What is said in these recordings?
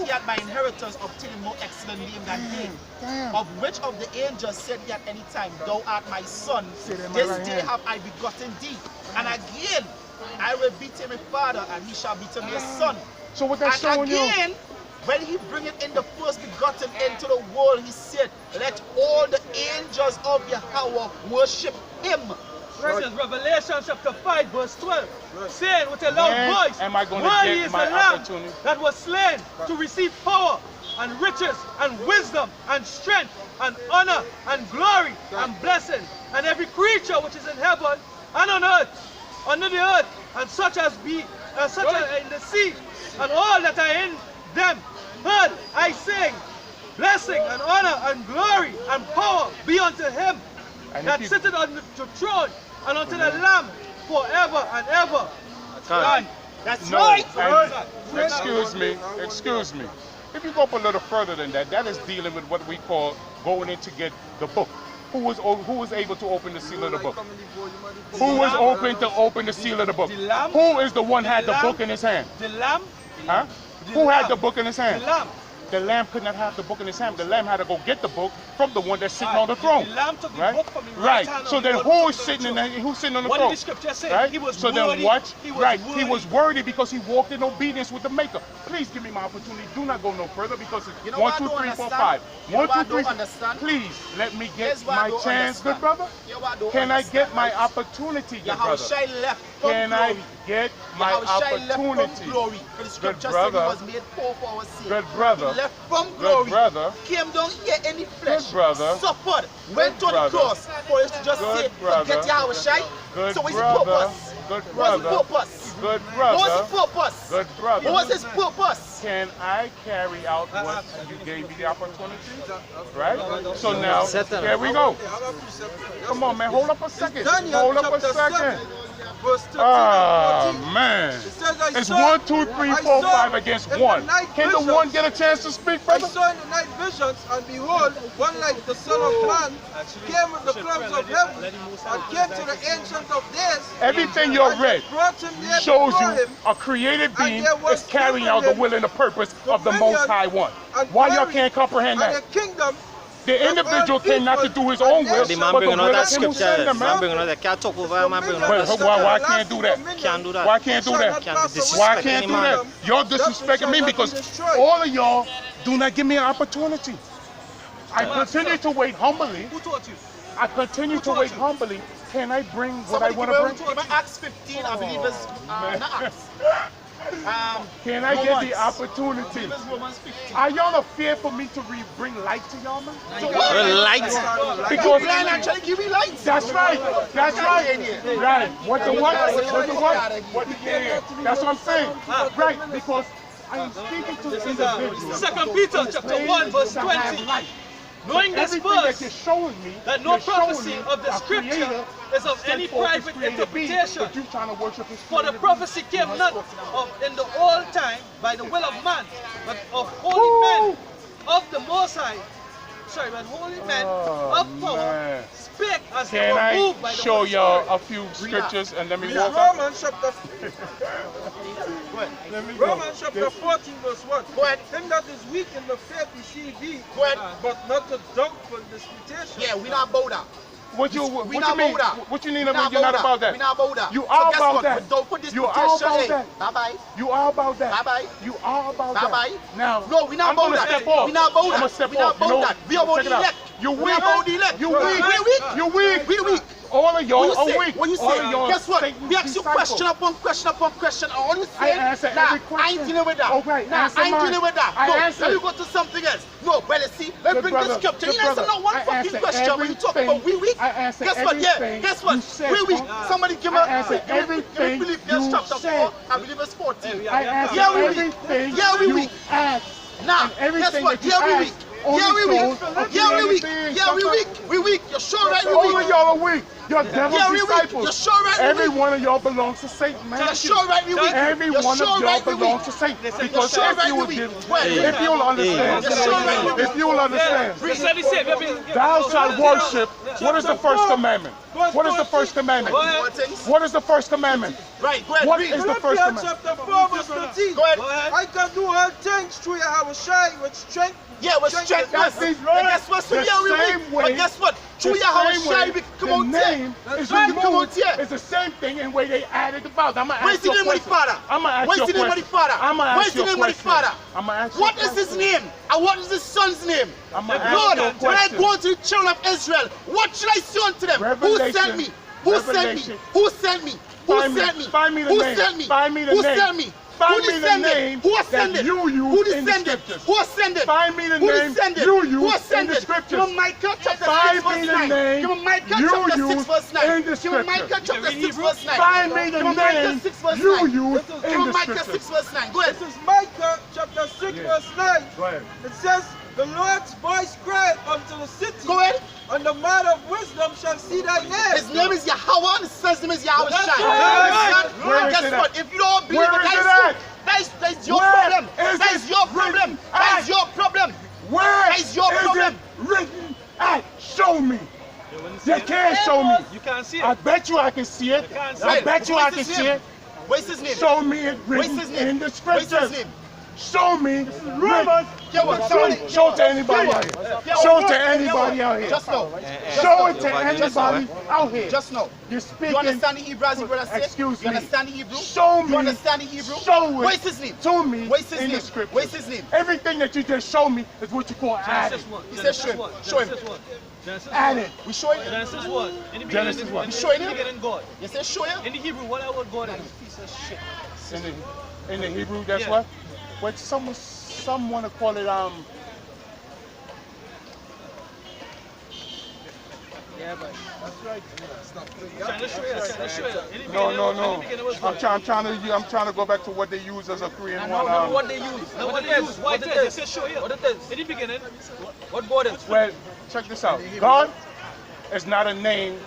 he had my inheritance obtained more excellent name than he. Of which of the angels said he at any time, thou art my son, this day have I begotten thee. And again, I will be to my father, and he shall be to me a son. So what that's showing you? And again, when he bringeth in the first begotten into the world, he said, let all the angels of Yahweh worship him. Revelation chapter 5 verse 12, saying with a loud voice, am I going to worthy get is my the Lamb opportunity? that was slain to receive power and riches and wisdom and strength and honor and glory and blessing, and every creature which is in heaven and on earth, under the earth, and such as be such as in the sea, and all that are in them, heard I sing, blessing and honor and glory and power be unto him that sitteth on the throne and unto the Lamb forever and ever. That's No, right. and excuse me. If you go up a little further than that, that is dealing with what we call going in to get the book. Who was able to open the seal of the book? Who was open to open the seal of the book? Who is the one had the book in his hand? The Lamb. Huh? Who had the book in his hand? The Lamb. The Lamb could not have the book in his hand. The Lamb had to go get the book from the one that's sitting on the throne. The Lamb took the right? book from his right. hand. So then who's sitting on the throne? What did the scripture say? Right? He was so worthy. then what? He was right. worthy. He was worthy because he walked in obedience with the Maker. Please give me my opportunity. Do not go no further because it's You know 1, what I 2, don't 3, 4, understand? 5. You know 1, what I 2, 3. don't understand? Please let me get Here's what I my don't chance, understand. good brother. You know what I don't Can I understand, get my right? opportunity, good brother? Yahushua left from Can glory. I get my Yahushua left opportunity? from glory. For the scripture said he brother. was made poor for our sin. Good brother. He left from Good glory. brother. Came down here in the flesh. Good brother. Suffered. Went to the brother. cross for us to just Good say, brother. forget Yahushua. Good So what's his brother. purpose? Good What's his brother. purpose? Good What was brother. his purpose? Good brother. What was his purpose? Can I carry out what you gave me the opportunity? Right? So now, here we go. Come on, man. Hold up a second. Hold up a second. Ah, man. It's 1, 2, 3, 4, 5 against 1. Can the one get a chance to speak, I brother? saw in the night visions, and behold, one like the Son of Man came with the clouds of heaven and came to the Ancient of Days. Everything you read Brought him there shows before you him, a created being there was is carrying out the will and the purpose of the Most High One. and Why y'all glory, can't comprehend and that? a kingdom. The individual came not to do his own will, The but man the bringing will out that of him who scripture. sent him, Man man. bringing out that. Can't talk over. Man bringing out Wait, that. why can't do that? Can't do that. Why can't do that? Can't disrespect Why can't any do man. that? Y'all disrespecting me because all of y'all do not give me an opportunity. I continue to wait humbly. Who taught you? I continue to wait humbly. Can I bring what I want to bring? Give me Acts 15, I believe it's not Acts. Can I get the opportunity? It's Romans 15. Are y'all afraid for me to bring light to y'all, man? Light. Because Blind and trying to give me lights. that's right. That's right. Right. What the what? What the what? What the yeah. That's what I'm saying. Right. Because I am speaking to the individual. 2 Peter chapter 1 verse 20. Knowing this Everything that first, you're showing me, that no you're showing prophecy me of the a scripture creator is of sent any forth his private created being, interpretation. but you trying to worship his For the created prophecy being. came not in the old time by the will of man, but of holy men of the Most High. Sorry, but holy men of power man. spake as they Can were I moved by the show Holy y'all Spirit. a few scriptures and let me walk out? Romans chapter Let me go. Romans chapter 14 verse 1. Go ahead. Him that is weak in the faith receive thee, Go ahead. but not to doubtful disputation. Yeah, we not about that. What you We mean? not about that. What you mean? We You're not about that. We not about that. You So are guess about what? that. Don't put this You are about that. Bye bye. You are about that. Bye-bye. You are about Bye-bye. that. Now, No, we not I'm about gonna that. step off. We not about I'm that. gonna step We not off. You about know that. what? We about Check the it out. elect. You We weak. about the elect. You weak. We weak. You weak. We weak. All of y'all What are you say? weak. What you All say? of y'all Guess what? Satan's We ask you disciples. question upon question upon question. All you I say, answer nah, every I question. ain't dealing with that. Oh, right. Nah, Answer I ain't mine. dealing with that. I No, answer. let me go to something else. No, brother, see, let's Good bring brother, the scripture. good You answer brother. not one I fucking answer question when you talk about we weak. I answer Guess what? Yeah, everything guess what? you said, We weak. punk. Somebody give me I answer give me everything Philippians you chapter said. 4. I believe it's 14. I answer Yeah, we weak. everything Yeah, we you weak. asked. Nah, And everything guess what? that you Yeah, we asked weak. only Yeah, we weak. shows a Yeah, we created weak. being, Yeah, we sucker. weak. We weak. You're sure right? We All of weak. y'all are weak. You're devil's Yeah, we weak. disciples. You're sure right? We Every weak. one of y'all belongs to Satan, man. You're sure right? We weak. Every You're one of sure y'all right? We weak. belongs to Satan. Because sure if right you we will weak. give, Well, if you'll understand, You're sure right we weak. if you'll understand, Recently saved. thou shalt worship. What is the first commandment? What is the first commandment? What things? What is the first commandment? Right, go ahead. What read. is the first Philippians commandment? chapter 4 verse 13. Go ahead. I can do all things through Yahweh Shai with strength. Yeah, with strength. That's Yes. the- And guess what? So the yeah, we same read. way- But guess what? Through The Yahweh same Shai, way we come the out here. name is right, we come removed. out here. It's the same thing in way they added the vowels. I'm gonna Where's ask the you a name of the question. Father? I'm gonna ask Where's you a the name of the question. Father? I'm gonna Where's ask the you a name of the question. Father? I'm gonna ask you What a is his question. name? And what is his son's name? I'm gonna Lord, ask you a when I question. go to the children of Israel, what should I say unto them? Who Revelation. sent me? Who sent me? Revelation. Who sent me? Who Find me- sent me? find me the Who name. sent me? Find me the Who name. sent me? Find Who me the descended? name Who that ascended? you use Who in the descended? scriptures. Who ascended? Find me the Who name descended? you Who use in the ascended? scriptures. Give me Micah chapter Find 6 me verse the 9. name Give me Micah you chapter 6 use verse 9. in the Give me Micah scriptures. chapter 6 verse 9. Find me the Give me Micah name 6 verse you 9. use Give in me the Micah 6 scriptures. verse 9. Go ahead. This is Micah chapter 6 Yeah. verse 9. Go ahead. It says, the Lord's voice cried unto the city. Go ahead. And the man of wisdom shall see thy name. His name is Yahweh, and his son's name is Yahweh That's Shai. right. Where And is guess it what? at? If you don't believe Where it, is it that at? is your Where problem. is That it is your problem. written That at? is your problem. Where That is your is problem. it written at? Show me. You can't show me. You can't see it. I bet you I can see it. can't see I it. bet you I What's can his see name? it. What's his name? Show me it What's written his name? in the What's scriptures. his name? Show me. Roman. Show to anybody out here. Show to anybody out here. Just now. Show it to anybody out here. Just now. You're You speaking. understand the Hebrew as your brother said? Excuse You me. understand the Hebrew? Show me. You understand the Hebrew? Show it. What's his name? To me What's his in name? the scriptures. What's his name? Everything that you just showed me is what you call added. Genesis 1. He said show him. Show him. Genesis 1. Genesis 1. Added. We show him. Genesis 1. In the Genesis beginning, 1. in the Showing him? beginning, God. You say show him? In the Hebrew, what I word God is? Piece of shit. In the Hebrew, that's Yeah. what? What some want to call it Yeah, but trying to show you. Trying to show you. In the no. beginning, in the beginning was God. I'm trying to go back to what they use as a 3-in-1. No, what they use. No, what it is. What it is. Just show you. What it is. In the beginning, what God is. Well, check this out. God is not a name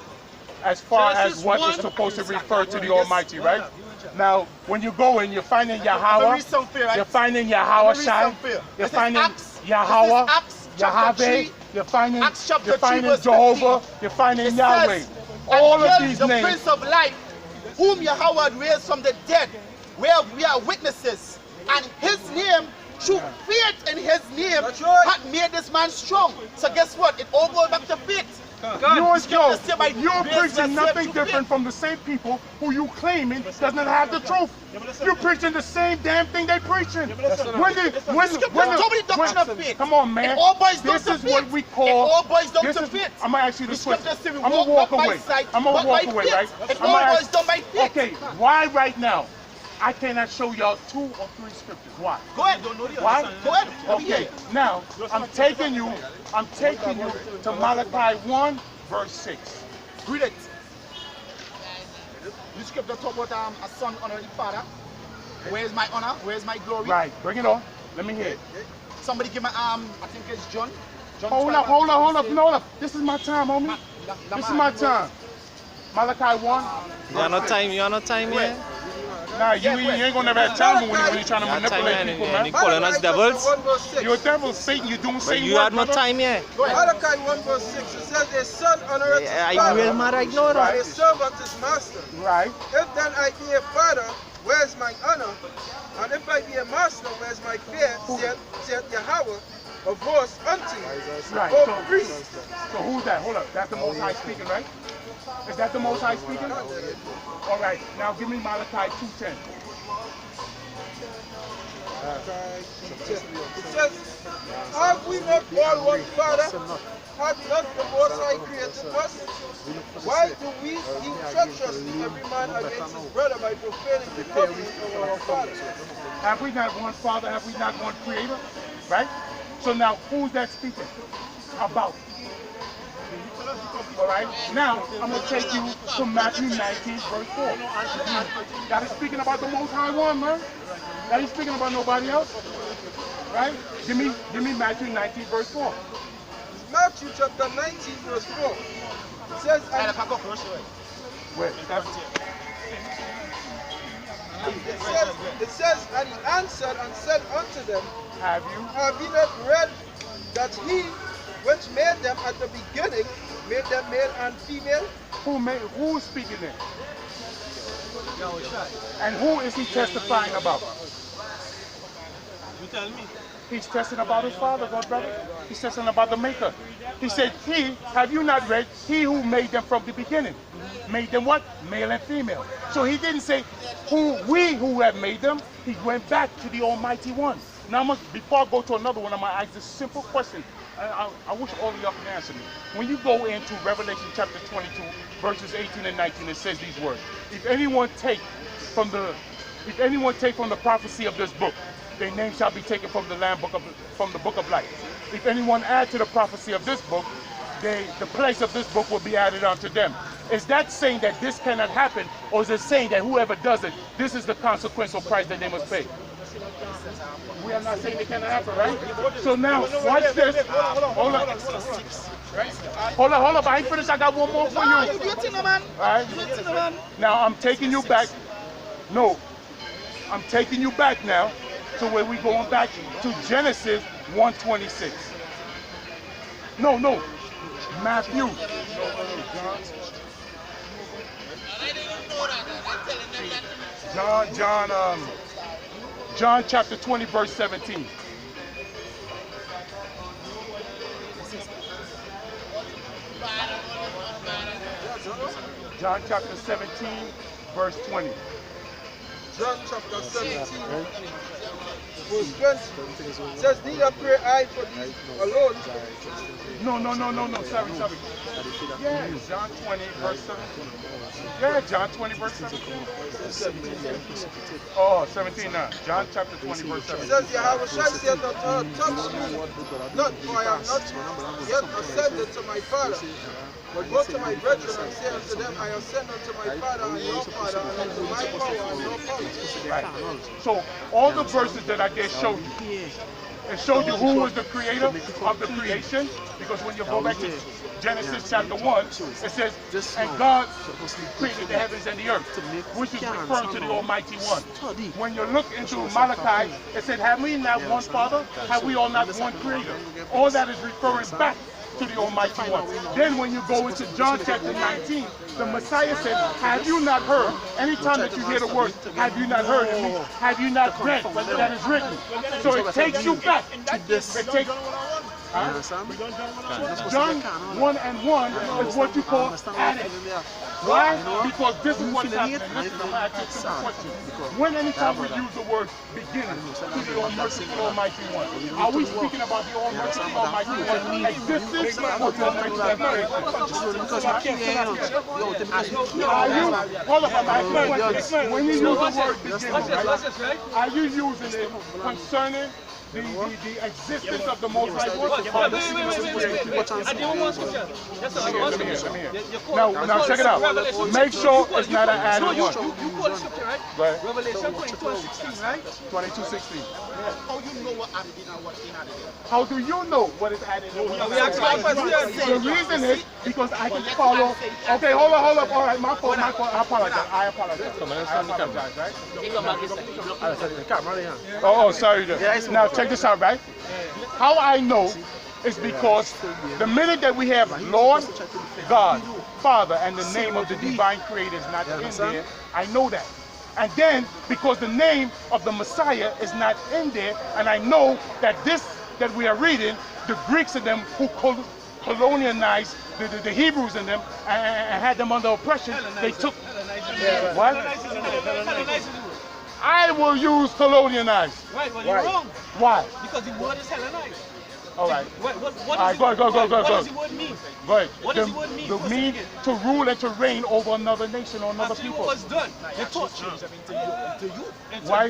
as far Genesis as what 1. is supposed to refer to the Almighty, right? Now, when you go in, you're finding Yahweh, read some fear, right? you're finding Yahweh read Shai, some fear. you're This is finding Acts. Yahweh, This is Acts chapter Yahweh, 3. you're finding Acts chapter 3 you're finding verse Jehovah, 15. you're finding It Yahweh. says, All and of him, these the names. Prince of Life, whom Yahweh raised from the dead, where we are witnesses, and his name, through faith in his name, That's right. had made this man strong. So guess what? It all goes back to faith. You and Joe, Scripture say by you're grace we are preaching saved nothing through different faith. from the same people who you claiming doesn't have the truth. You're preaching the same damn thing they preaching. Scripture told me the doctrine of faith. Come on, man. It all boils down This to is what faith. we It call. all boils down this to is- faith. I'm gonna ask you The this scripture question. say we I'm gonna walk walk not by away. sight, I'm gonna but walk by away, faith. right? It I'm all gonna boils ask- down by faith. Okay, why right now? I cannot show y'all 2 or 3 scriptures. Why? Go ahead. Why? Go ahead. Let me hear Okay, you. now I'm taking you to Malachi 1, verse 6. Read it. The scripture talk about a son honoring the father. Where is my honor? Where is my glory? Right, bring it on. Let me hear it. Somebody give me I think it's John. John Hold 12, up, hold up, hold up. say- No, no. This is my time, homie. This is my time. Malachi 1. You have no time, yeah? Nah, you ain't gonna never have time when you're trying to You have time, manipulate man. people, And you man. calling us devils? 1 verse 6. You're a devil, Satan. You're doing But Satan you work, had no brother. time, yeah? Go ahead. Malachi 1 verse 6. It says, a son honoreth his Are father, you real mad right now, and though? a servant his master. Right. If then I be a father, where's my honor? And if I be a master, where's my fear? Saith Yahweh of hosts unto you. Right. O So, priest. so who's that? Hold up. That's the Most High speaking, right? Is that the Most High speaking? All right. Now give me Malachi 2:10. It says, have we not all one father? Had not the Most High created us? Why do we deal treacherously every man against his brother by profaning the covenant of our father? Have we not one Father? Have we not one Creator? Right? So now, who's that speaking about? All right. Now, I'm going to take you to Matthew 19, verse 4. That is speaking about the Most High One, man. That is speaking about nobody else. Right? Give me Matthew 19, verse 4. Matthew chapter 19 verse 4. It says, Wait, that's, it says, and he answered and said unto them, have you? have ye not read that he which made them at the beginning made them male and female? Who's speaking there? And who is he testifying about? You tell me. He's testing about his Father, God brother. He's testing about the Maker. He said, have you not read, he who made them from the beginning? Made them what? Male and female. So he didn't say, we who have made them. He went back to the Almighty One. Now, before I go to another one, I'm going to ask this simple question. I wish all of y'all can answer me. When you go into Revelation chapter 22, verses 18 and 19, it says these words. If anyone take from the prophecy of this book, their name shall be taken from the from the book of life. If anyone add to the prophecy of this book, the place of this book will be added unto them. Is that saying that this cannot happen, or is it saying that whoever does it, this is the consequential price that they must pay? We are not saying it cannot happen, right? So now, watch this. Hold on. Hold up. I ain't finished. I got one more for you. You do it, man. All right? Now, I'm taking you back. No. I'm taking you back now to where we're going back to Genesis 1:26. No. Matthew. John chapter 20, verse 17. John chapter 17, verse 20. John chapter 17, verse 20. Says, neither pray I for thee alone. No. Sorry. Yeah, John 20, verse 17. Yeah, John 20, verse 17. Oh, 17 now. John chapter 20, verse 17. It says, Yahweh shall say unto her, touch me not, for I am not yet ascended to my Father. But go to my brethren and say unto them, I ascend unto my Father and your Father, and unto my power and your power. Right. So all the verses that I just showed you, it showed you who was the creator of the creation, because when you go back to Genesis chapter 1, it says, and God created the heavens and the earth, which is referring to the Almighty One. When you look into Malachi, it said, have we not one Father? Have we all not one Creator? All that is referring back to the Almighty One. Then when you go into John chapter 19, the Messiah said, have you not heard? Anytime that you hear the word, have you not heard, it means, have you not read that is written? So it takes you back. John 1 and 1 is what you call added. Why? Because this is what is happening. Listen, I'm going to ask you a simple question. When anytime we use the word beginning to the Almighty One, are we speaking about the Almighty One existence or the Almighty Hold up, I'm asking a question. When you use the word beginning, right, are you using it concerning the existence of the Most High One? Now check it out. Make sure it's not an added one. You quote scripture, right? Right. Revelation 22:16, right? 22:16. How you know what added in and what ain't added in? How do you know what is added in? The reason is because I can follow. Okay, hold up. All right, my fault. I apologize. Right? Oh, sorry. Now check this out, right? How I know is because the minute that we have Lord, God, Father, and the name of the divine creator is not in there, I know that. And then, because the name of the Messiah is not in there, and I know that this that we are reading, the Greeks in them who colonialized the Hebrews in them and had them under oppression, they took... What? I will use colonialized. Right, well, you're wrong. Why? Because the word is Hellenized. All right. What go. does the word mean? Right. What does the word mean? The mean to rule and to reign over another nation or another people. What was done? They taught you. Why?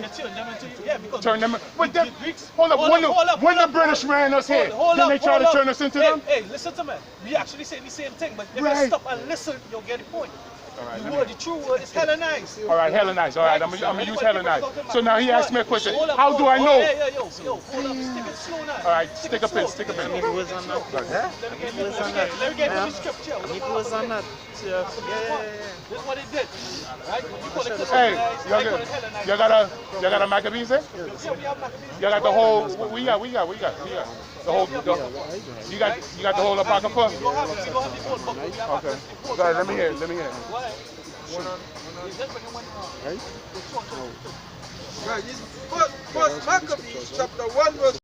Yeah, because turn them. But then, hold up. When the British ran us here, then they try to turn us into them. Hey, listen to me. We actually say the same thing, but if you stop and listen, you'll get the point. Right, the true word is Hellenized. All right, Hellenized. All right, I'm going to use Hellenized. So now he asked me a question. How do I know? Yo, hold up. Stick it slow now. All right, stick a pin. Let me get to the scripture. This is what it did. Right? Hey, you got a Maccabees there? Yeah, we have Maccabees. You got the whole, we got the whole, you got the whole Apocrypha? We go have the whole book. Okay. All right, let me hear it. Why? Right? It's First Maccabees chapter 1 verse